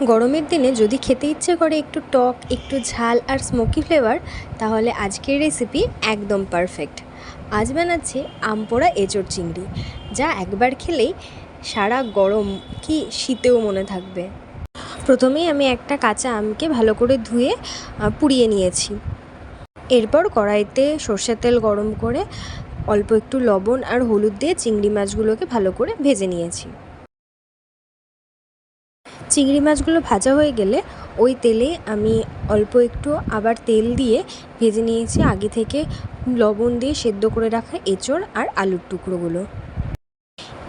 গরমের দিনে যদি খেতে ইচ্ছে করে একটু টক, একটু ঝাল আর স্মোকি ফ্লেভার, তাহলে আজকের রেসিপি একদম পারফেক্ট। আজ বানাচ্ছি আমপোড়া এঁচোড় চিংড়ি, যা একবার খেলেই সারা গরম কি শীতেও মনে থাকবে। প্রথমেই আমি একটা কাঁচা আমকে ভালো করে ধুয়ে পুড়িয়ে নিয়েছি। এরপর কড়াইতে সর্ষের তেল গরম করে অল্প একটু লবণ আর হলুদ দিয়ে চিংড়ি মাছগুলোকে ভালো করে ভেজে নিয়েছি। চিংড়ি মাছগুলো ভাজা হয়ে গেলে ওই তেলে আমি অল্প একটু আবার তেল দিয়ে ভেজে নিয়েছি আগে থেকে লবণ দিয়ে সেদ্ধ করে রাখা এঁচোড় আর আলুর টুকরোগুলো।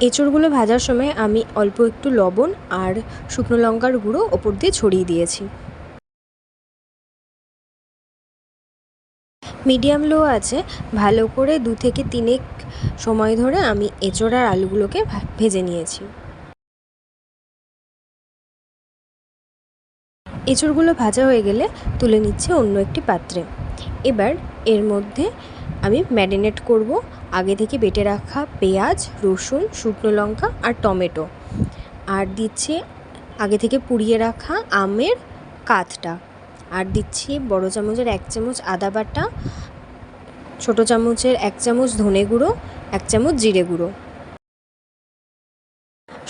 এঁচোড়গুলো ভাজার সময় আমি অল্প একটু লবণ আর শুকনো লঙ্কার গুঁড়ো ওপর দিয়ে ছড়িয়ে দিয়েছি। মিডিয়াম লো আছে ভালো করে 2 থেকে 3 সময় ধরে আমি এঁচোড় আর আলুগুলোকে ভেজে নিয়েছি। এঁচোড়গুলো ভাজা হয়ে গেলে তুলে নিচ্ছে অন্য একটি পাত্রে। এবার এর মধ্যে আমি ম্যারিনেট করব আগে থেকে বেটে রাখা পেঁয়াজ, রসুন, শুকনো লঙ্কা আর টমেটো, আর দিচ্ছি আগে থেকে পুড়িয়ে রাখা আমের কাঠটা, আর দিচ্ছি বড় চামচের 1 চামচ আদা বাটা, ছোটো চামচের 1 চামচ ধনে গুঁড়ো, 1 চামচ জিরে গুঁড়ো।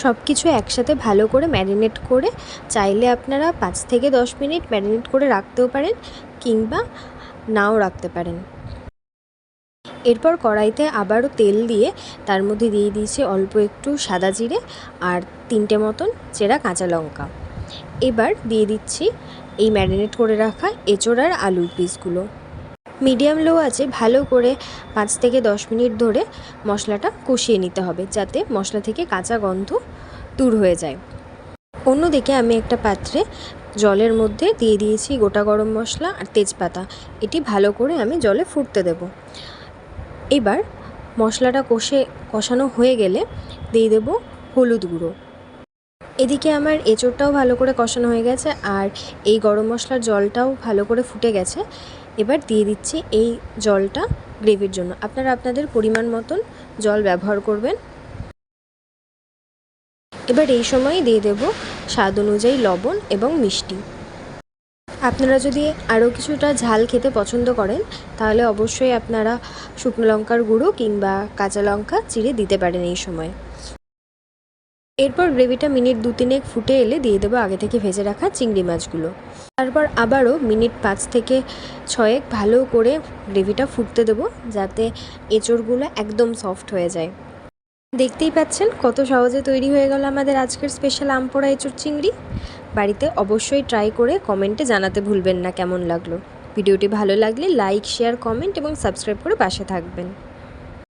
সব কিছু একসাথে ভালো করে ম্যারিনেট করে চাইলে আপনারা 5 থেকে 10 মিনিট ম্যারিনেট করে রাখতেও পারেন কিংবা নাও রাখতে পারেন। এরপর কড়াইতে আবারও তেল দিয়ে তার মধ্যে দিয়ে দিয়েছি অল্প একটু সাদা জিরে আর 3টে মতন চেরা কাঁচা লঙ্কা। এবার দিয়ে দিচ্ছি এই ম্যারিনেট করে রাখা এঁচোড় আর আলুর পিসগুলো। মিডিয়াম লো আছে ভালো করে 5 থেকে 10 মিনিট ধরে মশলাটা কষিয়ে নিতে হবে, যাতে মশলা থেকে কাঁচা গন্ধ দূর হয়ে যায়। অন্যদিকে আমি একটা পাত্রে জলের মধ্যে দিয়ে দিয়েছি গোটা গরম মশলা আর তেজপাতা। এটি ভালো করে আমি জলে ফুটতে দেব। এবার মশলাটা কষানো হয়ে গেলে দিয়ে দেব হলুদ গুঁড়ো। এদিকে আমার এঁচোড়টাও ভালো করে কষানো হয়ে গেছে আর এই গরম মশলার জলটাও ভালো করে ফুটে গেছে। এবার দিয়ে দিচ্ছি এই জলটা গ্রেভির জন্য। আপনারা আপনাদের পরিমাণ মতন জল ব্যবহার করবেন। এবার এই সময় দিয়ে দেব স্বাদ অনুযায়ী লবণ এবং মিষ্টি। আপনারা যদি আরও কিছুটা ঝাল খেতে পছন্দ করেন তাহলে অবশ্যই আপনারা শুকনো লঙ্কার গুঁড়ো কিংবা কাঁচা লঙ্কা চিড়ে দিতে পারেন এই সময়। এরপর গ্রেভিটা মিনিট 2-3 ফুটে এলে দিয়ে দেবো আগে থেকে ভেজে রাখা চিংড়ি মাছগুলো। তারপর আবারও মিনিট 5 থেকে 6 ভালো করে গ্রেভিটা ফুটতে দেবো, যাতে এঁচোড়গুলো একদম সফট হয়ে যায়। দেখতেই পাচ্ছেন কত সহজে তৈরি হয়ে গেল আমাদের আজকের স্পেশাল আমপোড়া এঁচোড় চিংড়ি। বাড়িতে অবশ্যই ট্রাই করে কমেন্টে জানাতে ভুলবেন না কেমন লাগলো। ভিডিওটি ভালো লাগলে লাইক, শেয়ার, কমেন্ট এবং সাবস্ক্রাইব করে পাশে থাকবেন।